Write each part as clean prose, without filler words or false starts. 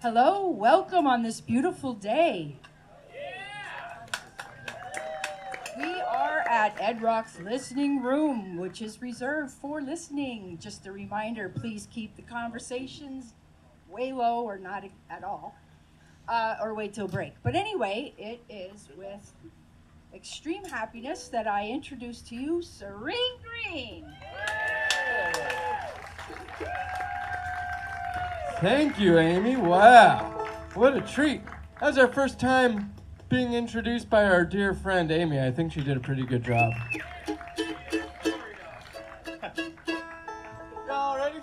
Hello, welcome on this beautiful day. We are at Ed Rock's listening room, which is reserved for listening. Just a reminder, please keep the conversations way low or not at all, or wait till break. But anyway, it is with extreme happiness that I introduce to you Serene Green. Thank you, Amy. Wow, what a treat. That was our first time being introduced by our dear friend Amy. I think she did a pretty good job. Y'all ready?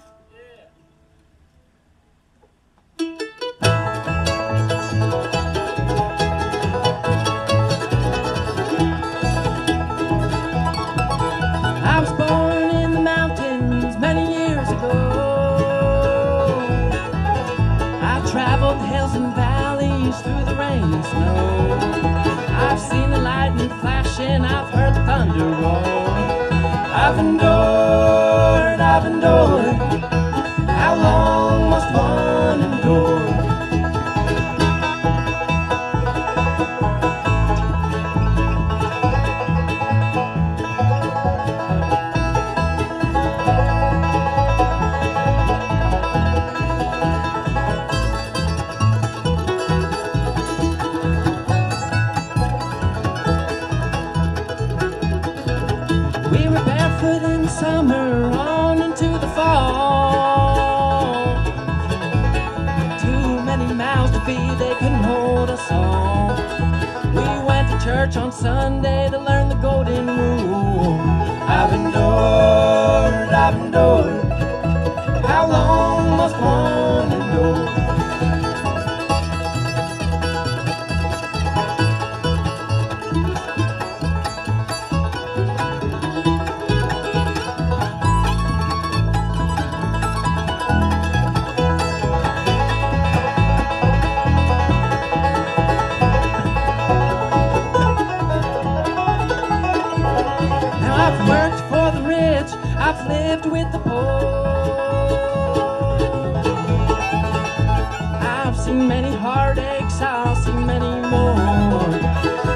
I was born in the mountains many years ago. I've traveled hills and valleys through the rain and snow. I've seen the lightning flashing, I've heard the thunder roar. I've endured. How long must one endure? We were barefoot in summer on into the fall. Too many mouths to feed, they couldn't hold us all. We went to church on Sunday to learn the golden rule. I've endured. How long must one endure? I've worked for the rich, I've lived with the poor. I've seen many heartaches, I'll see many more.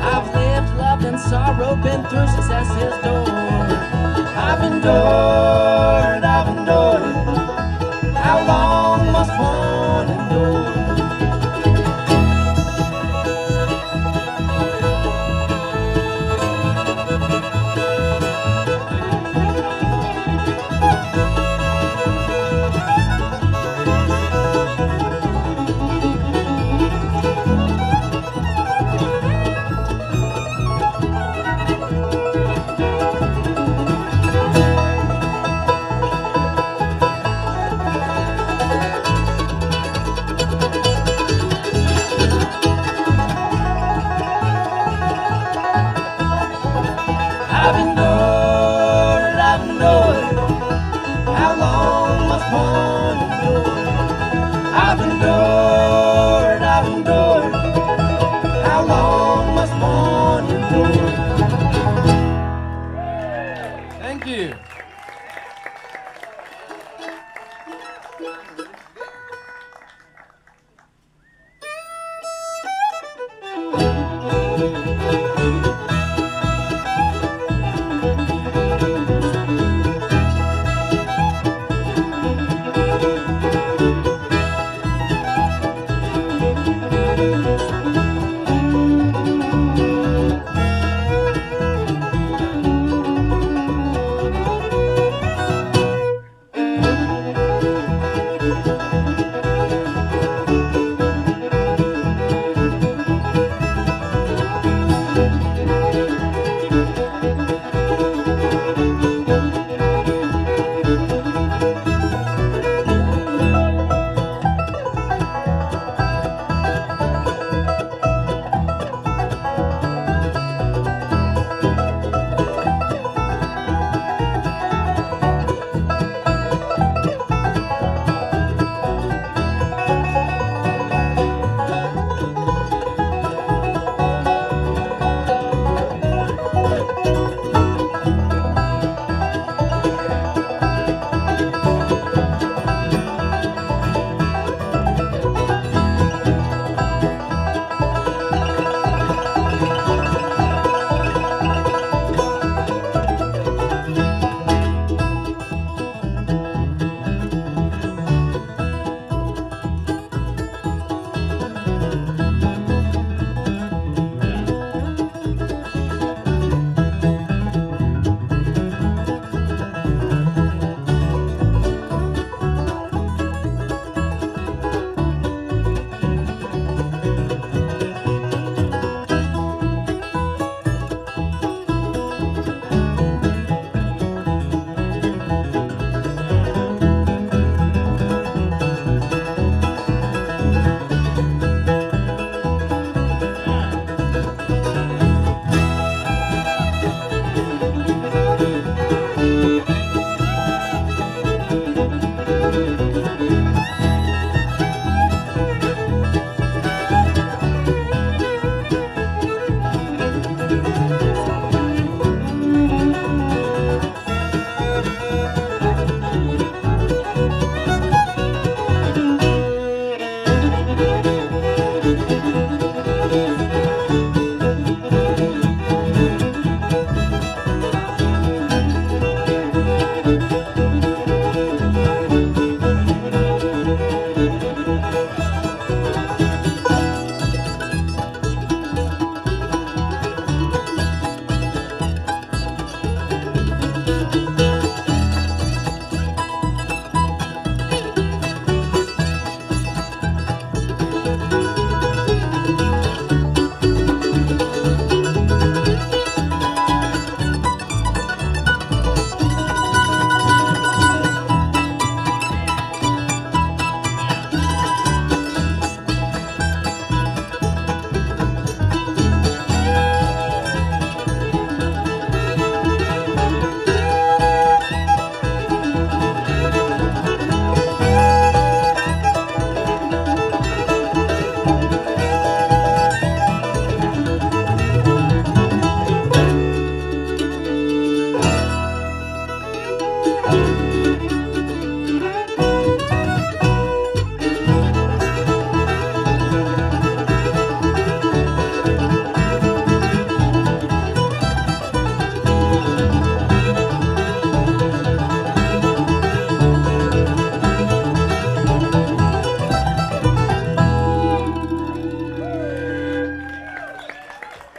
I've lived, loved, and sorrow, been through success's door. I've endured. How long must one endure?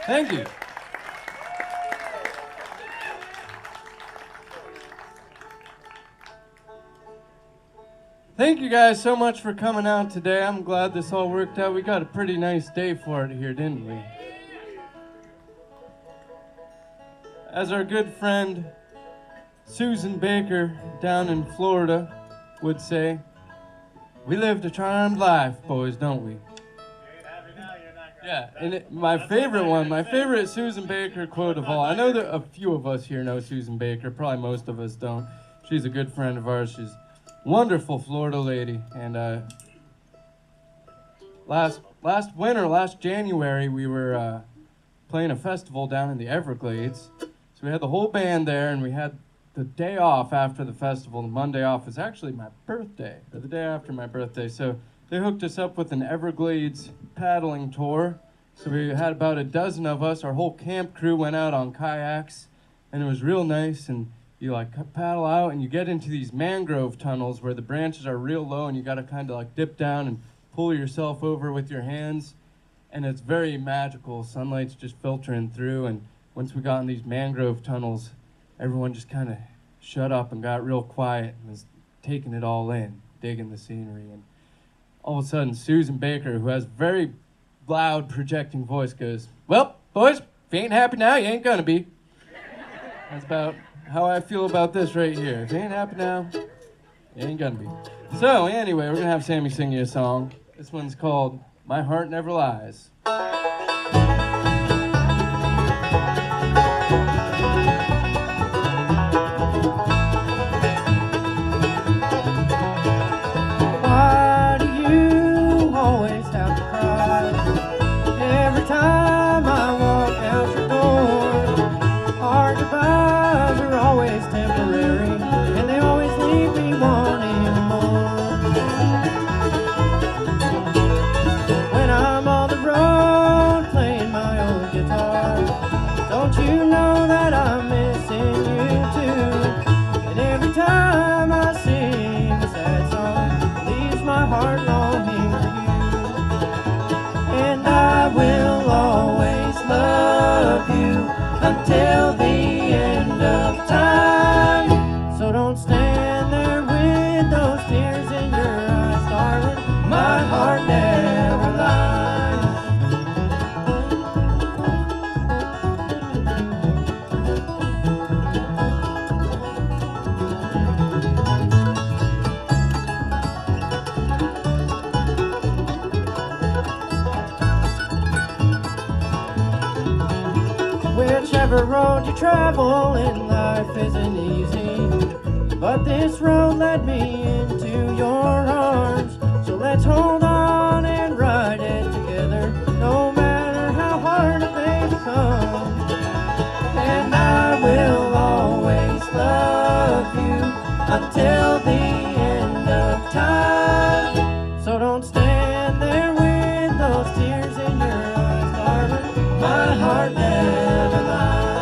Thank you. Thank you guys so much for coming out today. I'm glad this all worked out. We got a pretty nice day for it here, didn't we? As our good friend Susan Baker down in Florida would say, we lived a charmed life, boys, don't we? Yeah, and my favorite Susan Baker quote of all, I know that a few of us here know Susan Baker, probably most of us don't. She's a good friend of ours. She's a wonderful Florida lady. And last January, we were playing a festival down in the Everglades. So we had the whole band there, and we had the day off after the festival. The Monday off is actually my birthday, or the day after my birthday. So they hooked us up with an Everglades paddling tour. So we had about a dozen of us. Our whole camp crew went out on kayaks, and it was real nice. And you like paddle out, and you get into these mangrove tunnels where the branches are real low, and you got to kind of like dip down and pull yourself over with your hands. And it's very magical. Sunlight's just filtering through. And once we got in these mangrove tunnels, everyone just kind of shut up and got real quiet and was taking it all in, digging the scenery. And all of a sudden, Susan Baker, who has a very loud projecting voice, goes, well, boys, if you ain't happy now, you ain't gonna be. That's about how I feel about this right here. If you ain't happy now, you ain't gonna be. So anyway, we're gonna have Sammy sing you a song. This one's called My Heart Never Lies. Until the end of time. So don't stand there with those tears in your eyes, darling. My heart never lies. Whichever road you travel in life isn't easy, but this road led me into your arms. So let's hold on and ride it together, no matter how hard it may become. And I will always love you until the end of time. So don't stand there with those tears in your eyes, darling. My heart never lies.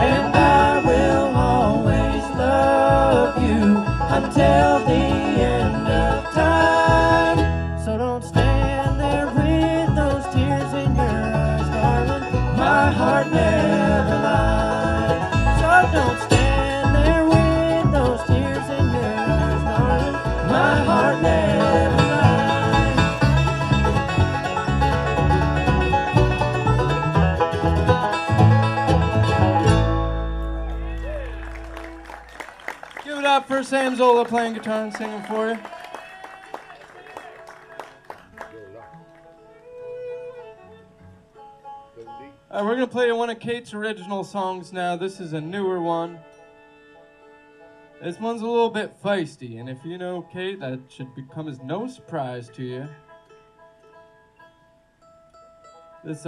And I will always love you until the end of time. So don't stand there with those tears in your eyes, darling. My heart never lies. So don't stand there with those tears in your eyes, darling. My heart never lies. Give it up for Sam Zola playing guitar and singing for you. We're going to play one of Kate's original songs now. This is a newer one. This one's a little bit feisty, and if you know Kate, that should come as no surprise to you. It's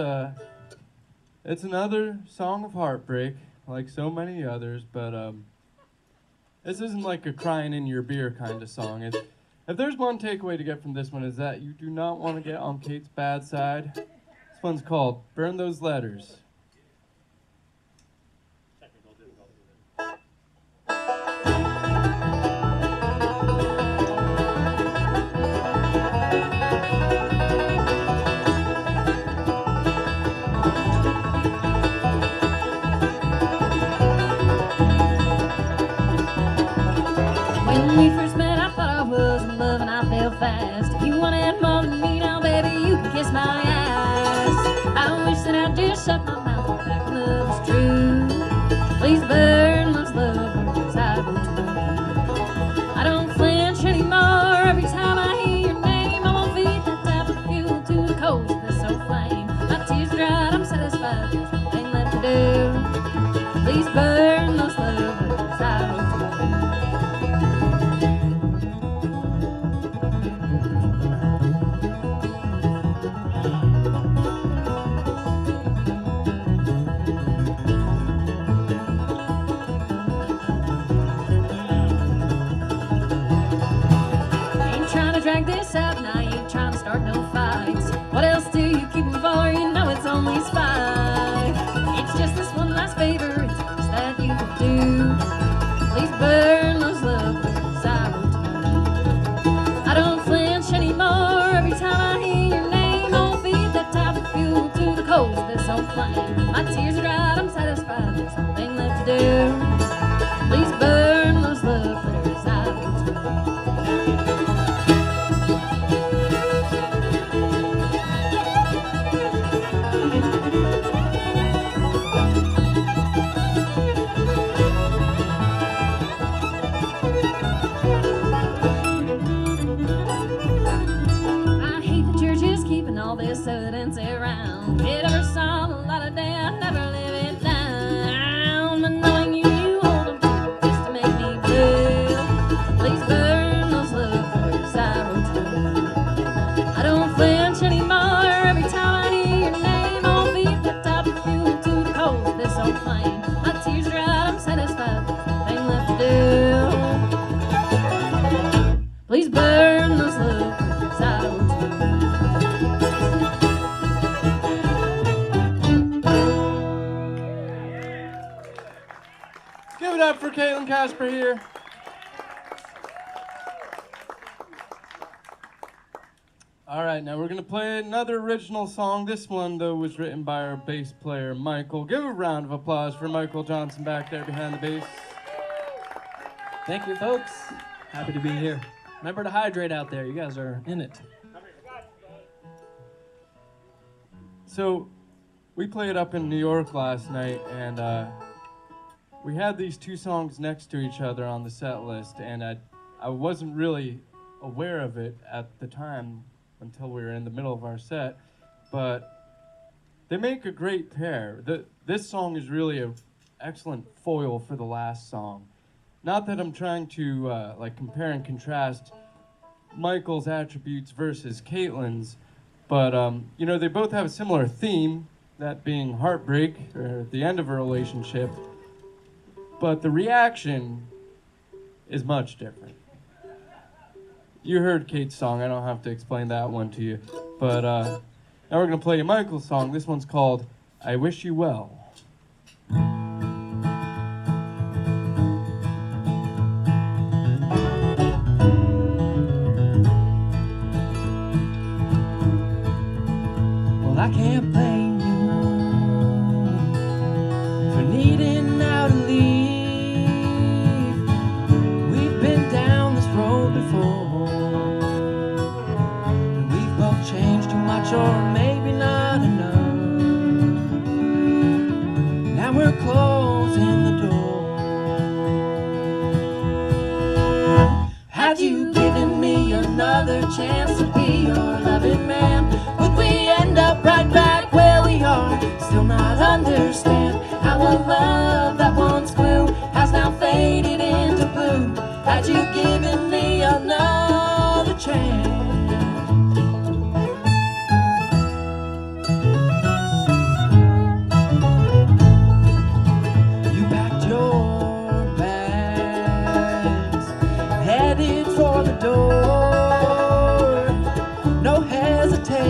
another song of heartbreak, like so many others, but this isn't like a crying in your beer kind of song. If there's one takeaway to get from this one, is that you do not want to get on Kate's bad side. This one's called Burn Those Letters. When we first met, I thought I was in love and I fell fast. You wanted more than me now, baby, you can kiss my ass. I wish that I'd just shut my mouth and back when love was true. Please burn those love words I wrote to you. I don't flinch anymore every time I hear your name. I won't feed that type of fuel to the coals of this old flame. My tears dried, I'm satisfied, there's nothing left to do. Please burn those love words I wrote to you. Drag this out and I ain't trying to start no fights. What else do you keep them for? You know it's only spite. It's just this one last favor, it's the best that you could do. Please burn those love words I wrote to you. I don't flinch anymore every time I hear your name. I won't feed that type of fuel to the coals of this old flame. My tears are dried, I'm satisfied, there's nothing left to do. Please burn those love letters I wrote to you. All this evidence around. It ever saw the light of day, I never live it down. But knowing you hold them just to make me blue. Please burn those love words I wrote to you. I don't flinch anymore every time I hear your name. I won't feed that type of fuel to the coals of this old flame. My tears are out, I'm satisfied, there's nothing left to do. Please burn those love words I wrote to you. Give it up for Katelynn Casper here. All right, now we're going to play another original song. This one, though, was written by our bass player, Michael. Give a round of applause for Michael Johnson back there behind the bass. Thank you, folks. Happy to be here. Remember to hydrate out there. You guys are in it. So, we played up in New York last night, and we had these two songs next to each other on the set list, and I wasn't really aware of it at the time until we were in the middle of our set, but they make a great pair. This song is really an excellent foil for the last song. Not that I'm trying to compare and contrast Michael's attributes versus Katelynn's, but they both have a similar theme, that being heartbreak, or the end of a relationship. But the reaction is much different. You heard Kate's song, I don't have to explain that one to you. But now we're going to play Michael's song. This one's called I Wish You Well. Well, I can't blame you for needing now to leave. We've been down this road before, and we've both changed too much, or maybe not enough. Now we're closing the door. Had you given me another chance to be your loving man, would we end up right back where we are? Still not understand how a love that once grew has now faded into blue. Had you given me another chance? You packed your bags, headed for the door. No hesitation,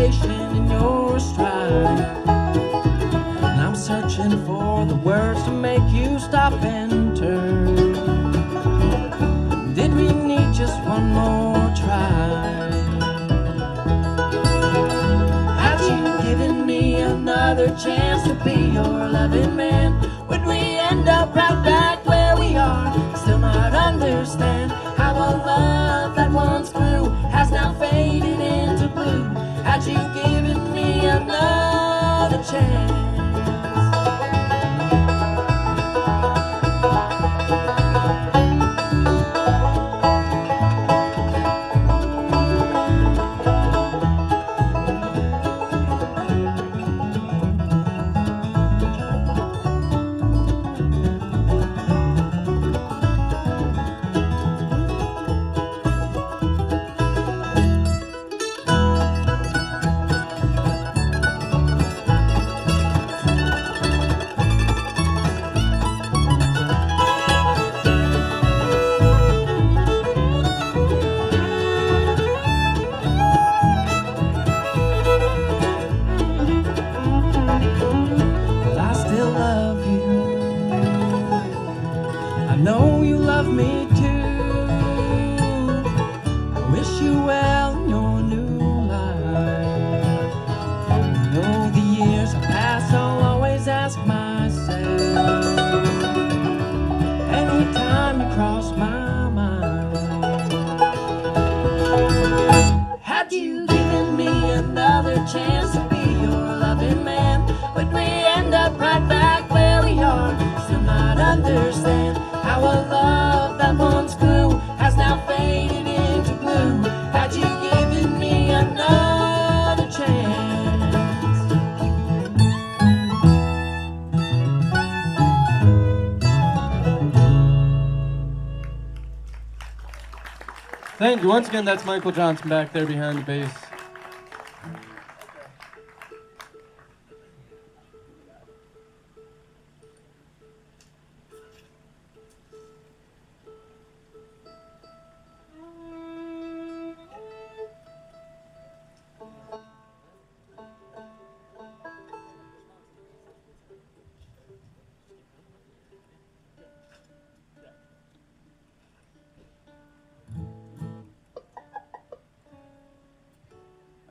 make you stop and turn? Did we need just one more try? Had you given me another chance to be your loving man, would we end up right back where we are? Still not understand how a love that once grew has now faded into blue. Had you given me another chance? Chance to be your loving man, but we end up right back where we are. Still not understand how a love that once grew has now faded into blue. Had you given me another chance? Thank you. Once again, that's Michael Johnson back there behind the bass.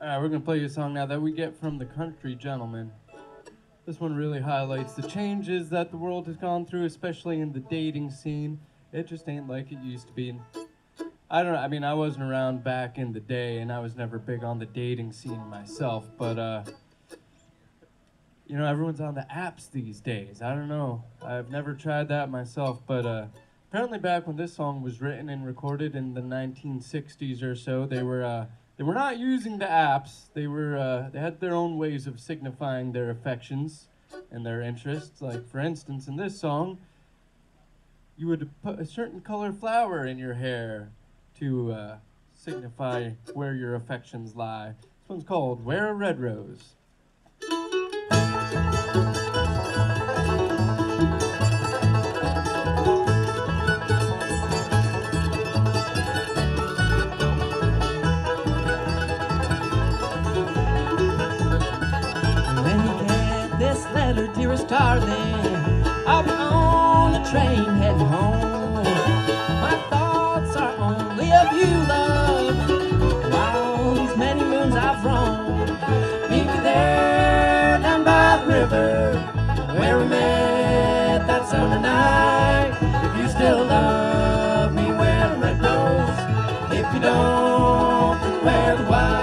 Alright, we're going to play you a song now that we get from the Country Gentleman. This one really highlights the changes that the world has gone through, especially in the dating scene. It just ain't like it used to be. I don't know, I mean, I wasn't around back in the day, and I was never big on the dating scene myself, but, you know, everyone's on the apps these days. I don't know. I've never tried that myself, but apparently back when this song was written and recorded in the 1960s or so, they were not using the apps. They had their own ways of signifying their affections and their interests. Like, for instance, in this song, you would put a certain color flower in your hair to signify where your affections lie. This one's called Wear a Red Rose. Dearest darling, I'll be on a train heading home. My thoughts are only of you, love, while these many moons I've roamed. Meet me there down by the river, where we met that summer night. If you still love me, wear a red rose. If you don't, then wear the white.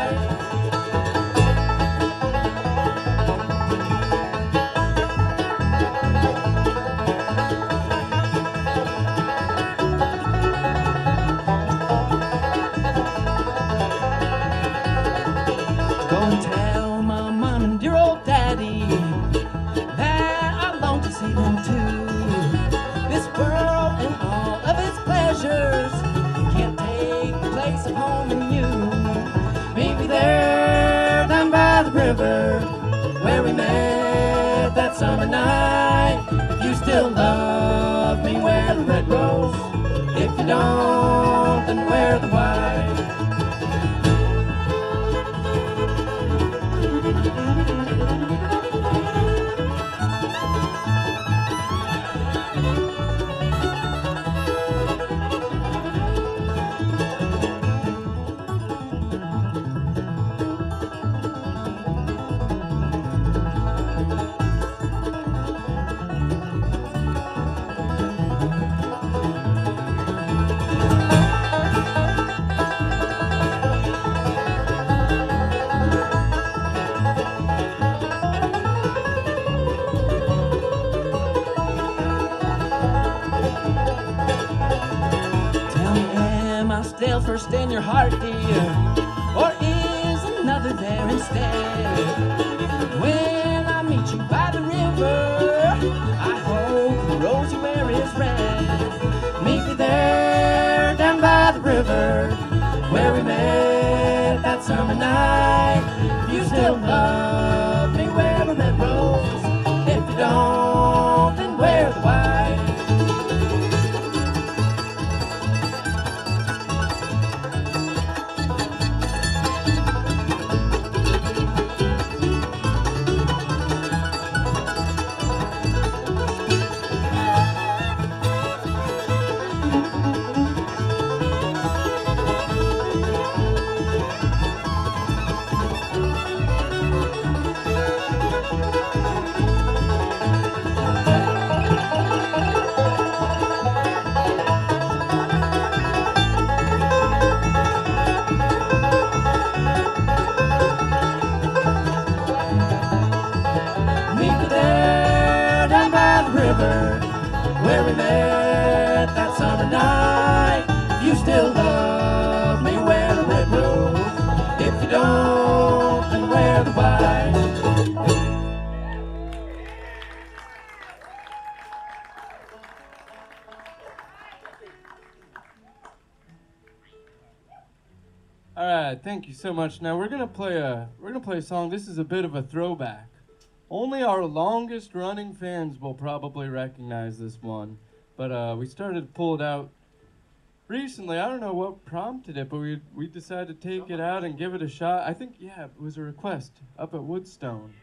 Where we met that summer night. If you still love me, wear the red rose. If you don't, then wear the white. myself first in your heart, dear? Or is another there instead? When I meet you by the river, I hope the rose you wear is red. Meet me there down by the river where we met that summer night. If you still love me, wear the red rose. If you don't, then wear the white. Where we met that summer night. If you still love me, wear the red rose. If you don't, then wear the white. All right, thank you so much. Now we're gonna play a song. This is a bit of a throwback. Only our longest running fans will probably recognize this one, but we started to pull it out recently. I don't know what prompted it, but we decided to take it out and give it a shot. I think, yeah, it was a request up at Woodstone.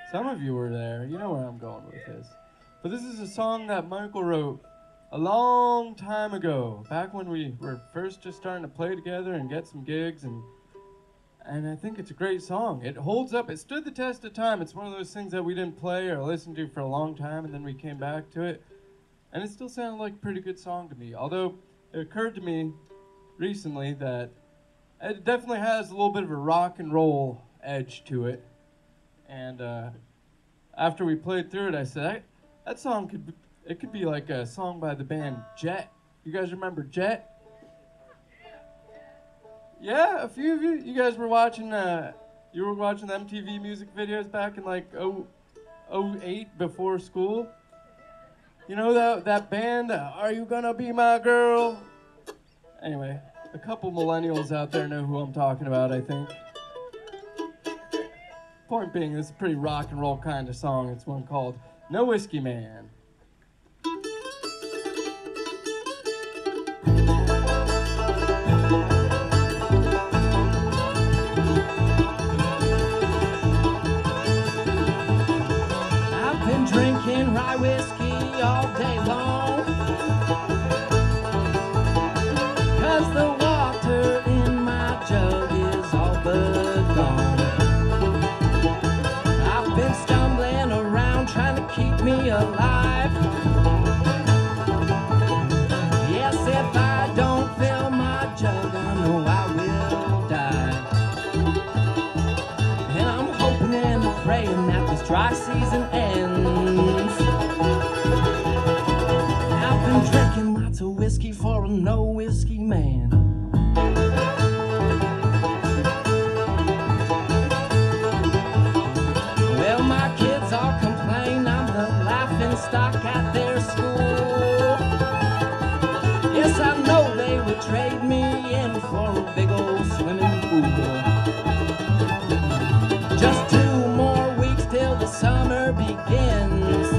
Some of you were there. You know where I'm going with this. But this is a song that Michael wrote a long time ago, back when we were first just starting to play together and get some gigs, and I think it's a great song. It holds up. It stood the test of time. It's one of those things that we didn't play or listen to for a long time, and then we came back to it. And it still sounded like a pretty good song to me. Although it occurred to me recently that it definitely has a little bit of a rock and roll edge to it. And after we played through it, I said, that song could be like a song by the band Jet. You guys remember Jet? Yeah, a few of you. You guys were watching the MTV music videos back in like 08 before school. You know that band, Are You Gonna Be My Girl? Anyway, a couple millennials out there know who I'm talking about, I think. Point being, this is a pretty rock and roll kind of song. It's one called No Whiskey Man. Drinking rye whiskey all day long, 'cause the water in my jug is all but gone. I've been stumbling around trying to keep me alive. Yes, if I don't fill my jug, I know I will die. And I'm hoping and praying that this dry season ends. I've been drinking lots of whiskey for a no whiskey man. Well, my kids all complain I'm the laughing stock at their school. Yes, I know they would trade me in for a big old swimming pool. Just 2 more weeks till the summer begins.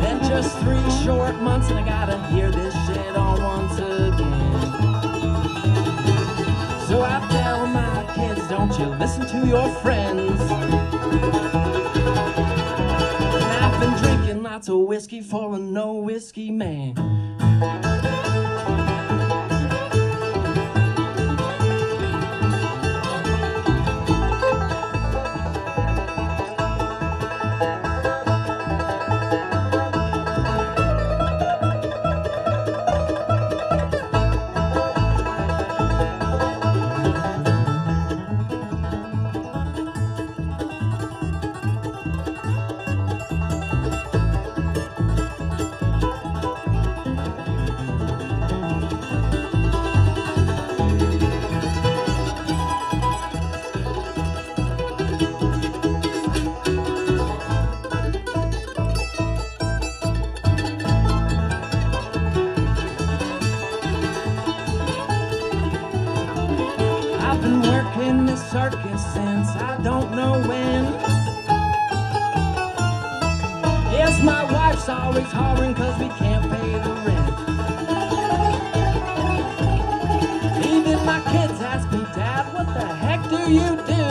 Then just 3 short months and I gotta hear this shit all once again. So I tell my kids, don't you listen to your friends. And I've been drinking lots of whiskey for a no whiskey man. don't know when. Yes, my wife's always hollering 'cause we can't pay the rent. Even my kids ask me, Dad, what the heck do you do?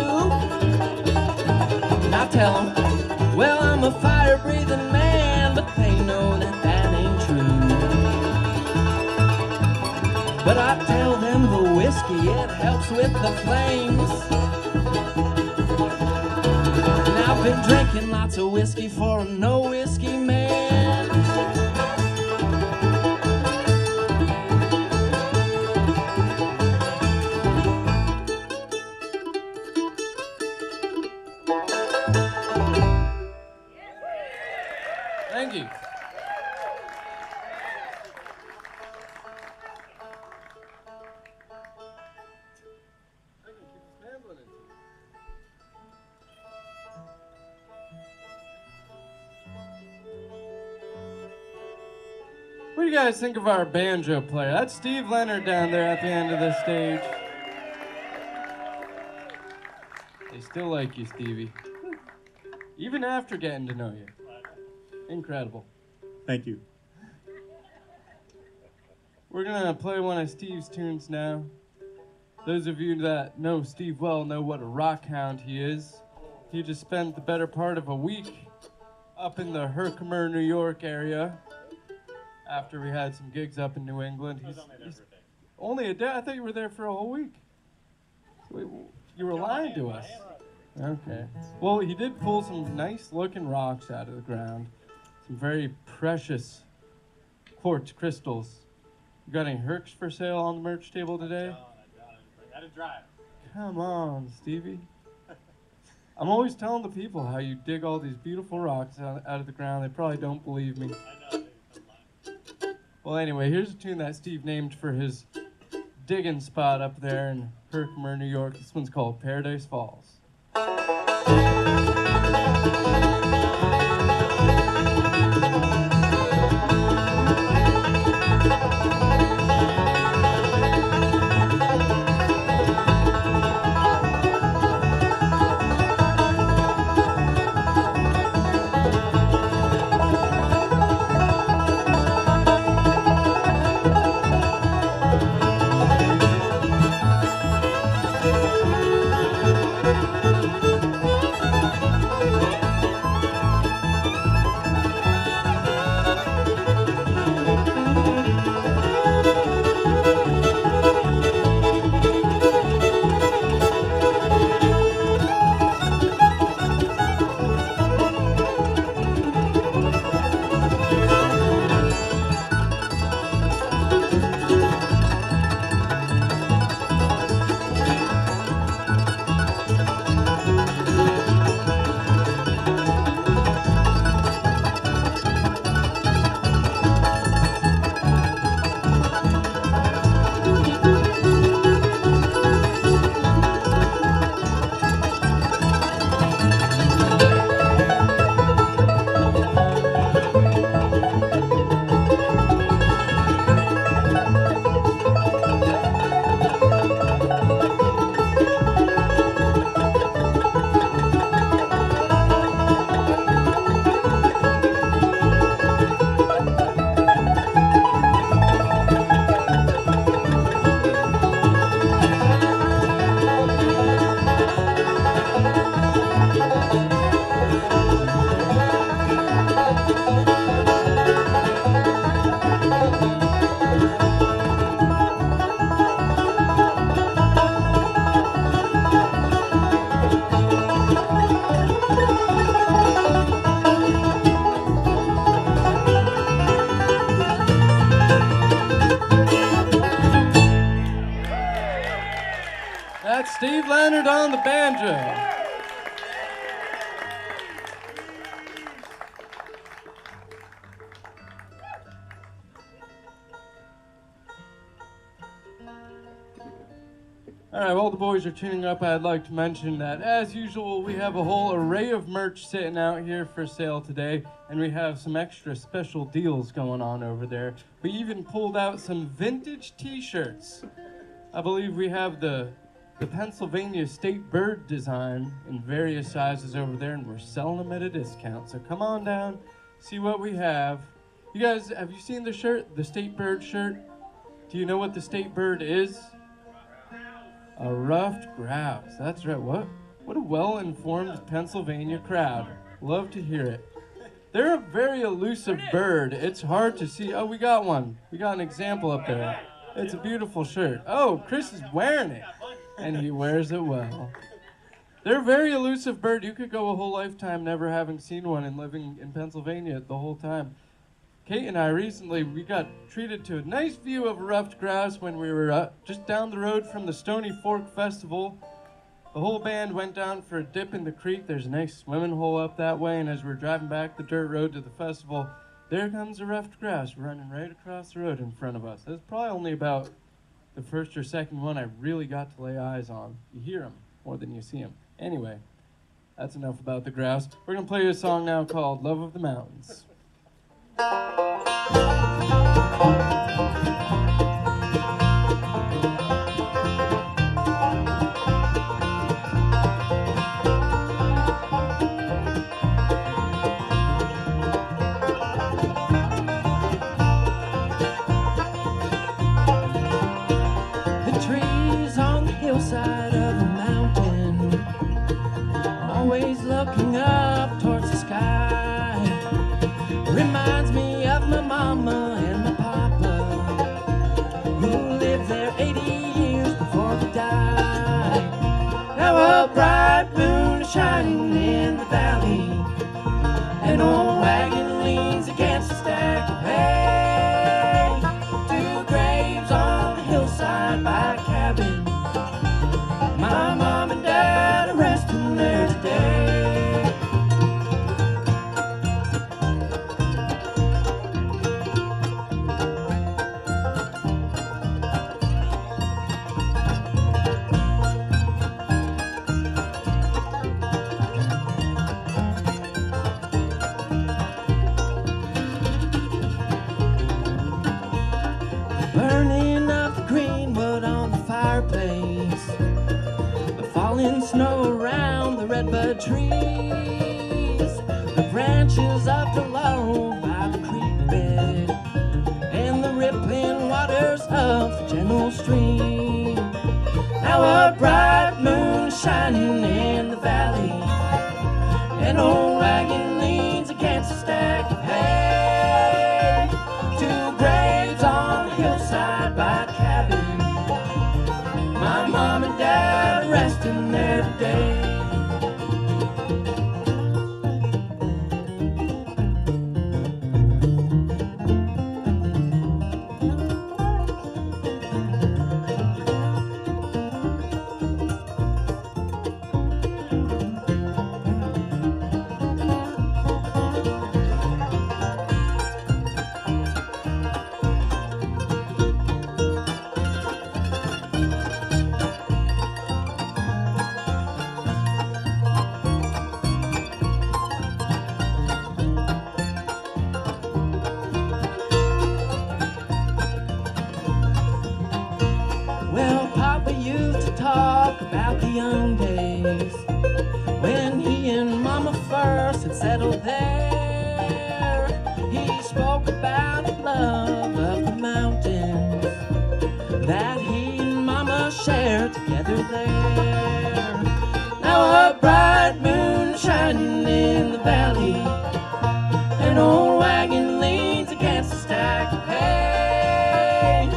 And I tell them, well, I'm a fire-breathing man, but they know that that ain't true. But I tell them the whiskey, it helps with the flames. And I've been drinking lots of whiskey for a no-whiskey man. Thank you. What do you guys think of our banjo player? That's Steve Leonard down there at the end of the stage. They still like you, Stevie. Even after getting to know you. Incredible. Thank you. We're gonna play one of Steve's tunes now. Those of you that know Steve well know what a rock hound he is. He just spent the better part of a week up in the Herkimer, New York area after we had some gigs up in New England. I was only there for a day. Only a day? I thought you were there for a whole week. Wait, you were lying to us. Okay. Well, he did pull some nice looking rocks out of the ground. Some very precious quartz crystals. You got any Hercs for sale on the merch table today? I didn't drive. Come on, Stevie. I'm always telling the people how you dig all these beautiful rocks out of the ground. They probably don't believe me. I know. Well, anyway, here's a tune that Steve named for his digging spot up there in Herkimer, New York. This one's called Paradise Falls. That's Steve Leonard on the banjo. All right, while the boys are tuning up, I'd like to mention that, as usual, we have a whole array of merch sitting out here for sale today, and we have some extra special deals going on over there. We even pulled out some vintage t-shirts. I believe we have the the Pennsylvania state bird design in various sizes over there, and we're selling them at a discount. So come on down, see what we have. You guys, have you seen the shirt, the state bird shirt? Do you know what the state bird is? A ruffed grouse. That's right. What a well-informed Pennsylvania crowd. Love to hear it. They're a very elusive bird. It's hard to see. Oh, we got one. We got an example up there. It's a beautiful shirt. Oh, Chris is wearing it, and he wears it well. They're a very elusive bird. You could go a whole lifetime never having seen one and living in Pennsylvania the whole time. Kate and I recently, we got treated to a nice view of a ruffed grouse when we were just down the road from the Stony Fork Festival. The whole band went down for a dip in the creek. There's a nice swimming hole up that way, and as we're driving back the dirt road to the festival, there comes a ruffed grouse running right across the road in front of us. That's probably only about the first or second one I really got to lay eyes on. You hear them more than you see them. Anyway, that's enough about the grouse. We're going to play a song now called Love of the Mountains. Side of a mountain, always looking up towards the sky, reminds me of my mama and my papa, who lived there 80 years before they died. Now a bright moon is shining in the valley, an old wagon leans against a stack of hay. Two graves on the hillside by a cabin, my mom and dad are resting there today. Burning up the greenwood on the fireplace, falling snow around the redbud trees, the branches of the laurel by the creek bed, and the rippling waters of the gentle stream. Now a bright moon is shining in the valley, an old wagon leans against a stack of hay. Two graves on the hillside by a cabin, my mom and dad resting there today. Well, Papa used to talk about the young days when he and Mama first had settled there. He spoke about the love of the mountains that he and Mama shared together there. Now a bright moon shining in the valley, an old wagon leans against a stack of hay.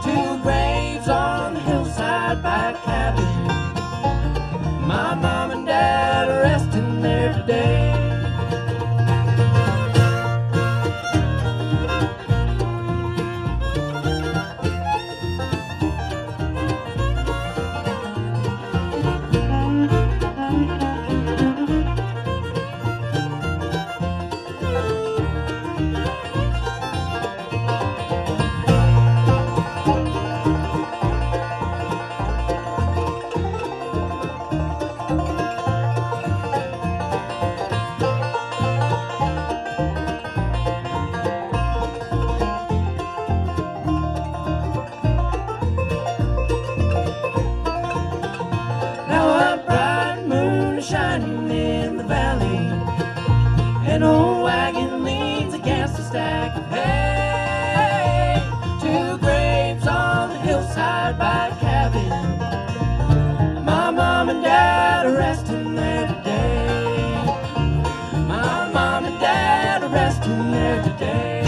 Two graves on the hillside by a cabin, my mom and dad are resting there today. in the valley. An old wagon leans against a stack of hay. Two graves on the hillside by a cabin. My mom and dad are resting there today. My mom and dad are resting there today.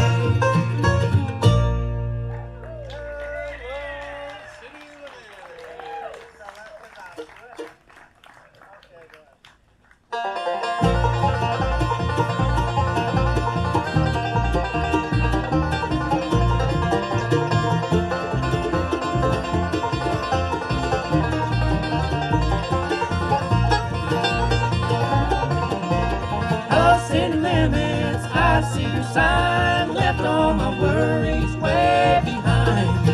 Sign left all my worries way behind.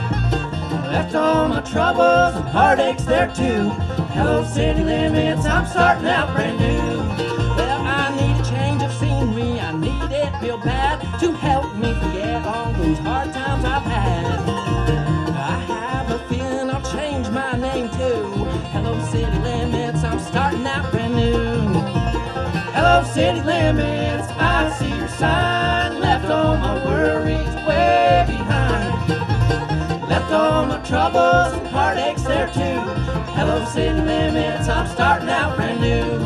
Left all my troubles and heartaches there too. Hello city limits, I'm starting out brand new. Well, I need a change of scenery, I need it real bad to help me forget all those hard times I've had. I have a feeling I'll change my name too. Hello city limits, I'm starting out brand new. Hello city limits, I see your sign. Left all my worries way behind. Left all my troubles and heartaches there too. Hello city limits, I'm starting out brand new.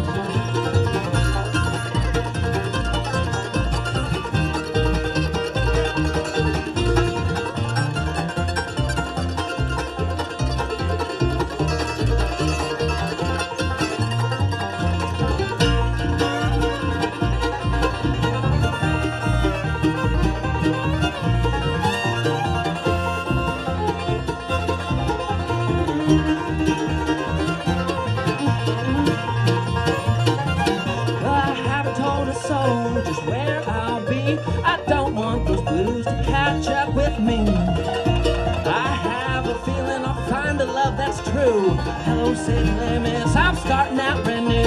Hello city limits, I'm starting out brand new.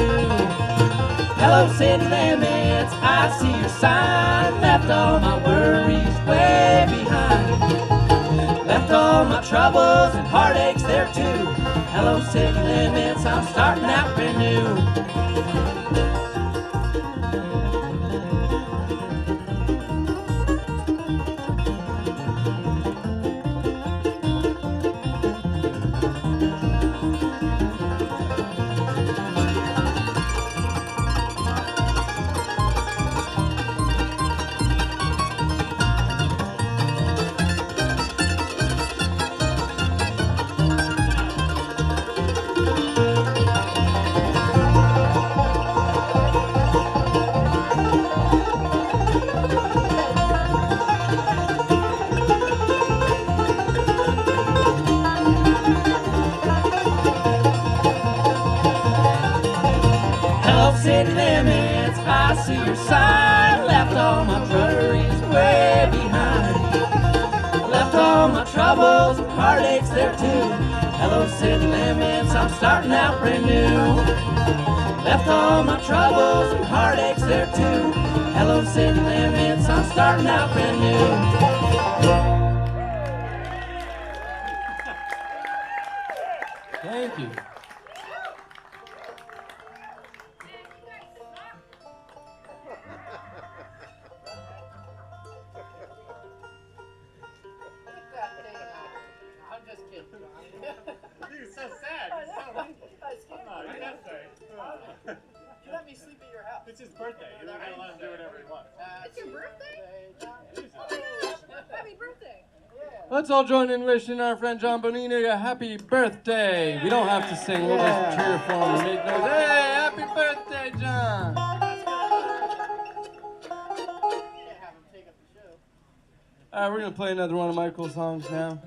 Hello city limits, I see your sign. Left all my worries way behind. Left all my troubles and heartaches there too. Hello city limits, I'm starting out brand new. City limits, I see your sign. Left all my worries way behind. Left all my troubles and heartaches there too. Hello city limits, I'm starting out brand new. Left all my troubles and heartaches there too. Hello city limits, I'm starting out brand new. Thank you. You're so sad. You let me sleep at your house. It's his birthday. You're not gonna let him do whatever he wants. It's your birthday? Happy birthday. Let's all join in wishing our friend John Bonini a happy birthday. We don't have to sing, we'll just cheer for him and make noise. Hey, happy birthday, John! Alright, we're gonna play another one of Michael's songs now.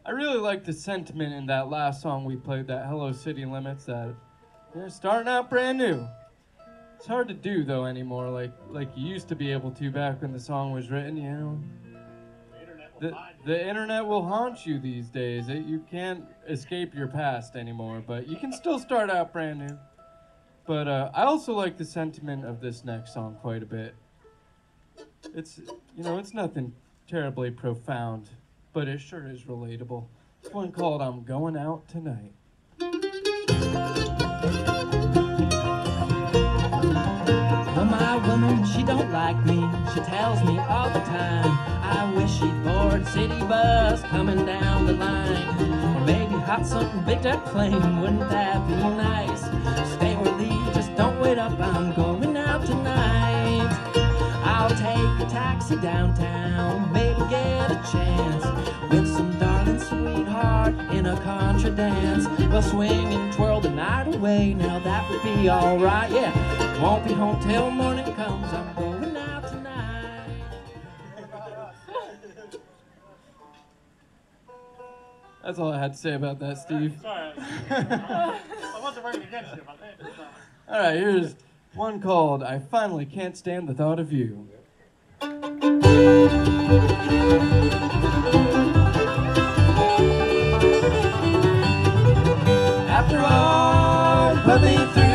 I really like the sentiment in that last song we played, that Hello City Limits, that you're starting out brand new. It's hard to do though anymore, like you used to be able to back when the song was written, you know. The internet will haunt you these days. You can't escape your past anymore, but you can still start out brand new. But I also like the sentiment of this next song quite a bit. It's nothing terribly profound, but it sure is relatable. It's one called I'm Going Out Tonight. like me, she tells me all the time, I wish she'd board city bus coming down the line. Or maybe hot something big to plane, wouldn't that be nice? Stay or leave, just don't wait up, I'm going out tonight. I'll take a taxi downtown, maybe get a chance with some darling sweetheart in a contra dance. We'll swing and twirl the night away, now that would be alright, yeah. Won't be home till morning comes, I'm going out tonight. That's all I had to say about that, Steve. Sorry. I wasn't working against you, but All right, here's one called I Finally Can't Stand the Thought of You. After all you put me through,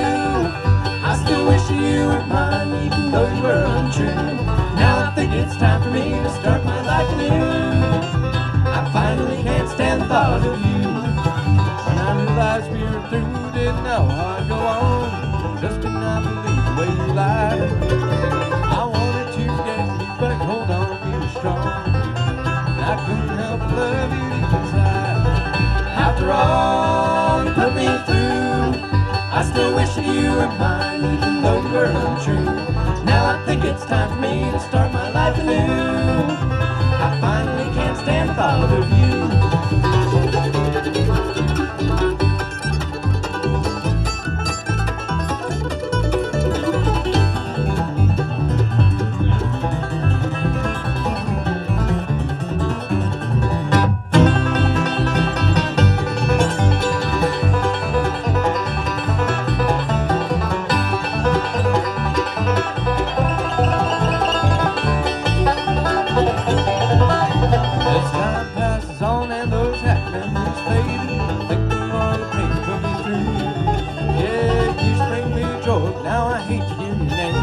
I still wish you were mine, even though you were untrue. Now I think it's time for me to start my life anew. I finally can't stand the thought of you. When I realized we were through, didn't know how I'd go on. Just could not believe the way you lied. I wanted to get you back, hold on, be strong. I couldn't help but love you deep inside. After all you put me through, I still wish that you were mine, even though you were untrue. Now I think it's time for me to start my life anew. I finally can't stand the thought of you. As time passes on and those happy memories fade, thinking all the pain put me through. Yeah, you used to bring me joy, now I hate to hear your name. I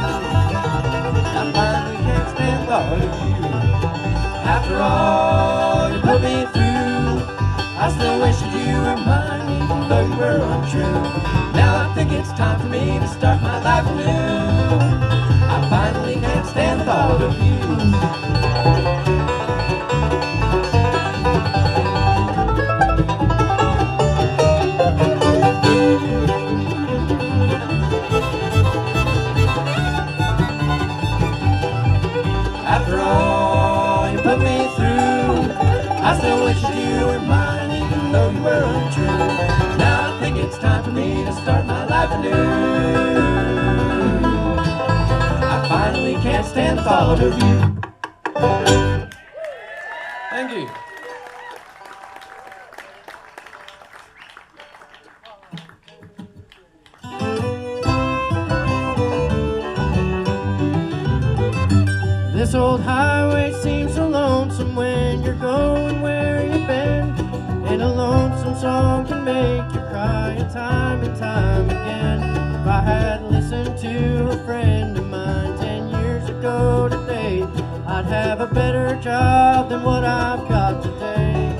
finally can't stand the thought of you. After all you put me through, I still wish that you were mine, even though you were untrue. Now I think it's time for me to start my life anew. I finally can't stand the thought of you. After all you put me through, I still wish that you were mine, even though you were untrue. Now I think it's time for me to start my life anew. I finally can't stand the thought of you. Thank you. This old highway seems so lonesome when you're going where you've been. And a lonesome song can make you cry time and time again. If I had listened to a friend of mine 10 years ago today, I'd have a better job than what I've got today.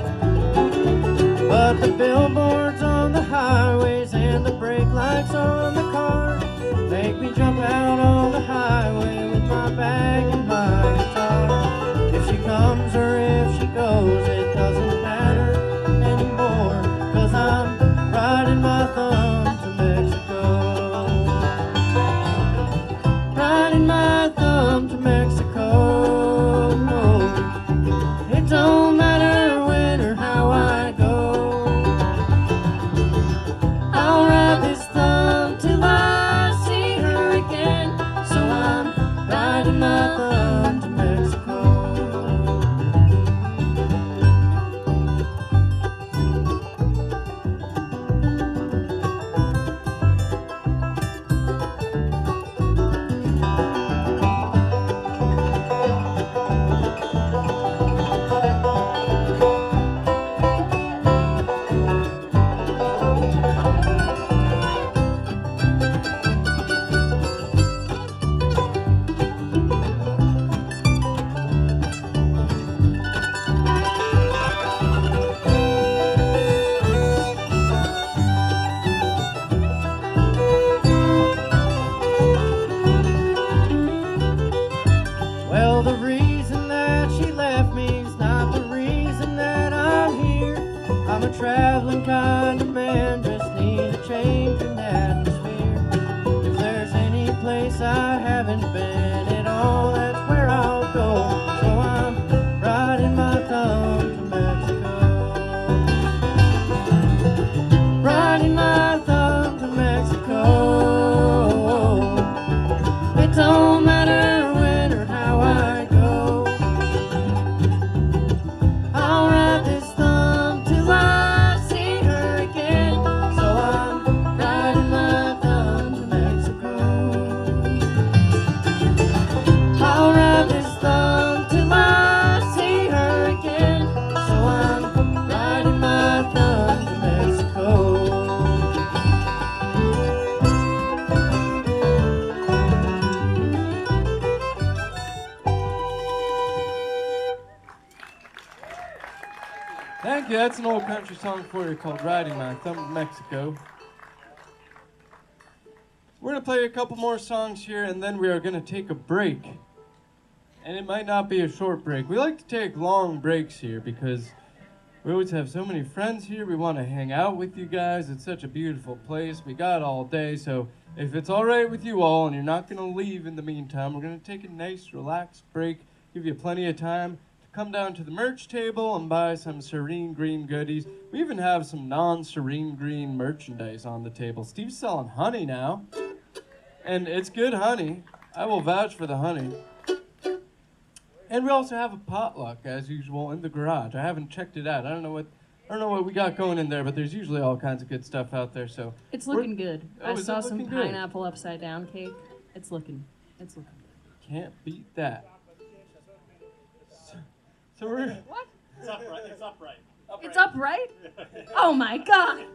But the billboards on the highways and the brake lights on the cars make me jump out on the highway with my bag and my guitar. If she comes or if she goes, it doesn't matter anymore, 'cause I'm riding my thumb to Mexico. Riding my thumb to Mexico. It don't matter when or how I go, I'll ride this thumb till I see her again. So I'm riding my thumb to Mexico. place I haven't been at all, that's where I'll go. So I'm riding my thumb to Mexico. Riding my thumb to Mexico. It don't matter when or how I go. I'll ride this thumb till I see her again. So I'm riding my thumb to Mexico. I'll ride this thumb till I see her again. So I'm riding my thumb to Mexico. Thank you. That's an old country song for you called Riding My Thumb to Mexico. We're going to play a couple more songs here, and then we are going to take a break. And it might not be a short break. We like to take long breaks here because we always have so many friends here. We want to hang out with you guys. It's such a beautiful place. We got all day, so if it's all right with you all and you're not going to leave in the meantime, we're going to take a nice, relaxed break, give you plenty of time to come down to the merch table and buy some Serene green goodies. We even have some non-Serene green merchandise on the table. Steve's selling honey now, and it's good honey. I will vouch for the honey. And we also have a potluck, as usual, in the garage. I haven't checked it out. I don't know what we got going in there, but there's usually all kinds of good stuff out there. So It's looking good. Oh, I is it saw some looking good? pineapple upside down cake. It's looking good. can't beat that. So we're It's upright. It's upright. It's upright? Oh my god!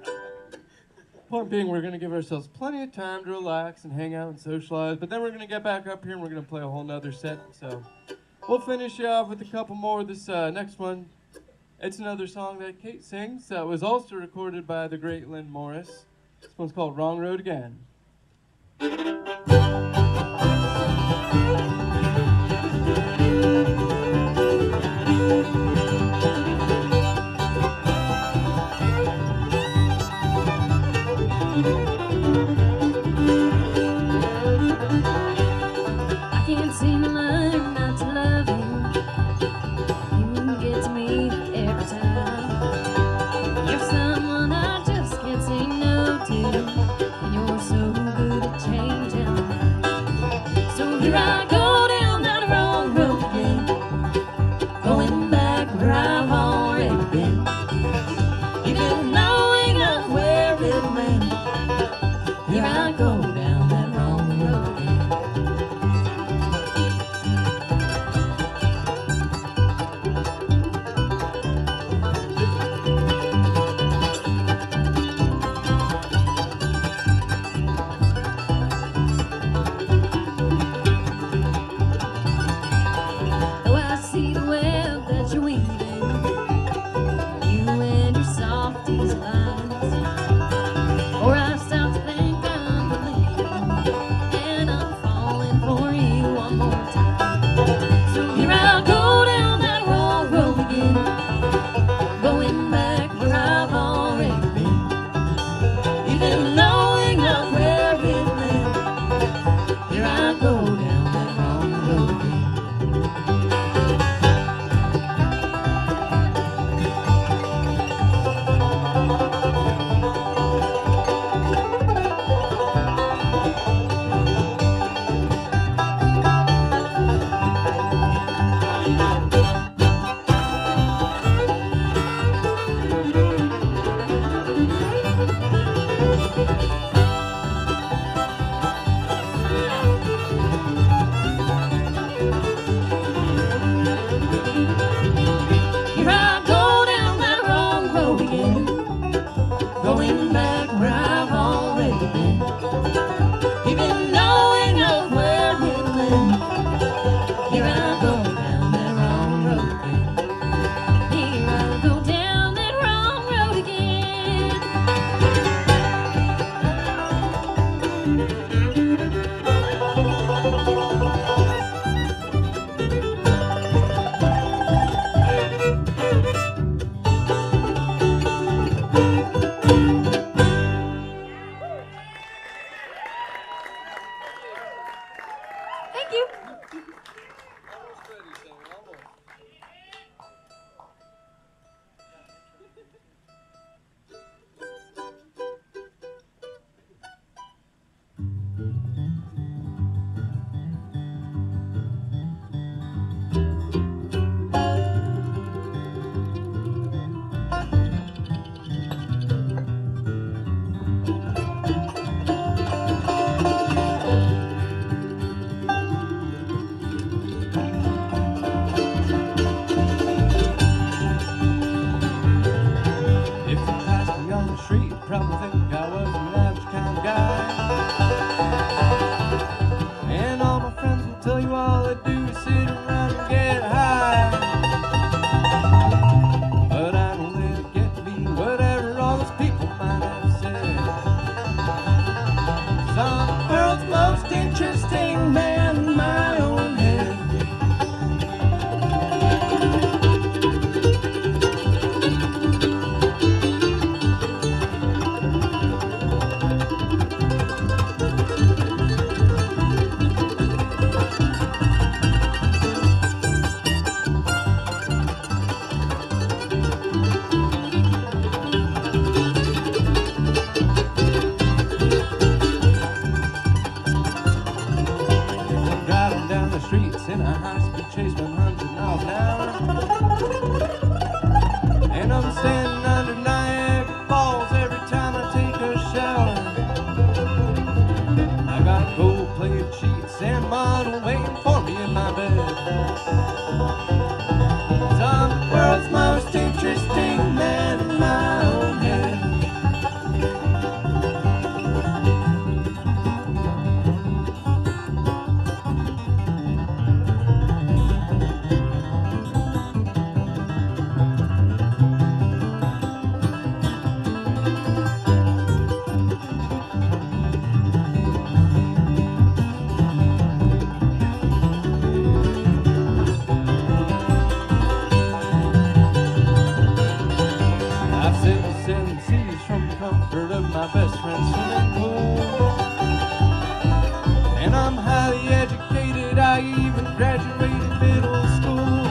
point being, we're gonna give ourselves plenty of time to relax and hang out and socialize. But then we're gonna get back up here and we're gonna play a whole nother set. So we'll finish you off with a couple more. This next one, it's another song that Kate sings that was also recorded by the great Lynn Morris. This one's called Wrong Road Again. I can't seem to learn not to love you. You get to me every time. You're someone I just can't say no to, and you're so Thank you. If you passed me on the street, you'd probably think I was an average kind of guy. And all my friends will tell you all I do is sit around and get high. But I don't let it get me, whatever all those people might have said. 'Cause I'm the world's most interesting man in my own head. Driving down the streets in a high-speed chase 100 miles an hour. And I'm standing under Niagara Falls every time I take a shower. I got gold-plated sheets and a model waiting for me in my bed. 'Cause I'm the world's most interesting man in my own head. I've sailed the 7 seas from the comfort of my best friend's swimming pool. And I'm highly educated, I even graduated middle school.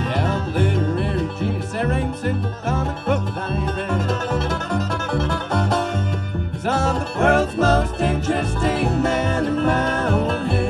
Yeah, I'm a literary genius, there ain't a single comic book that I ain't read. 'Cause I'm the world's most interesting man in my own head.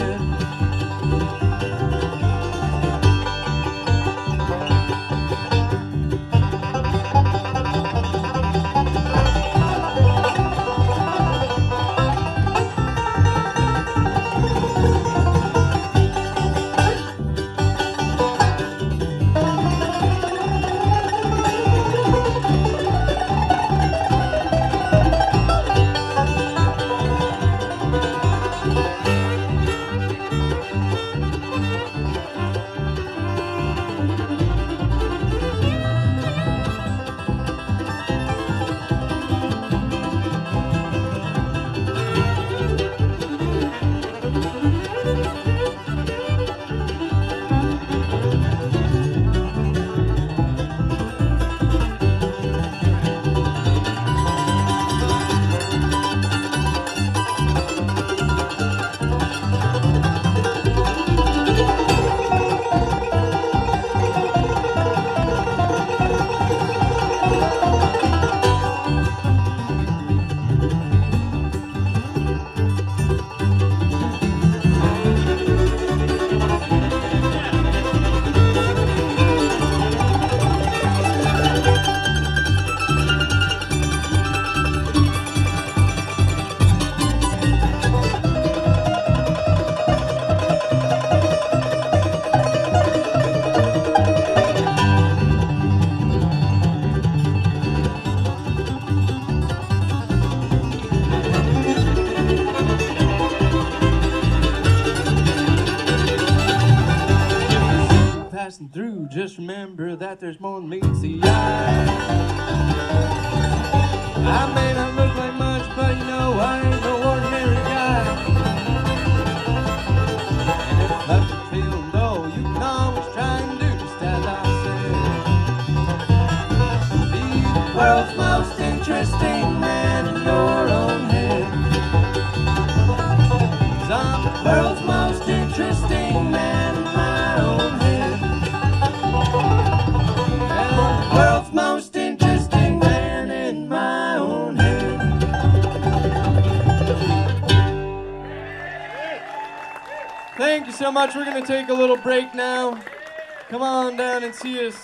Passing through, just remember that there's more than meets the eye. I may not look like much, but you know I ain't no ordinary guy. And if left you feeling low, you can always try and do just as I said. Be the world's most interesting man in your own head. 'Cause I'm World's most interesting man in my own head. Yeah, world's most interesting man in my own head. Thank you so much. We're going to take a little break now. Come on down and see us.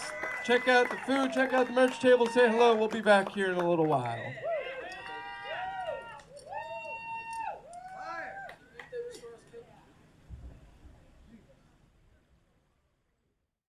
Check out the food, check out the merch table, say hello. We'll be back here in a little while.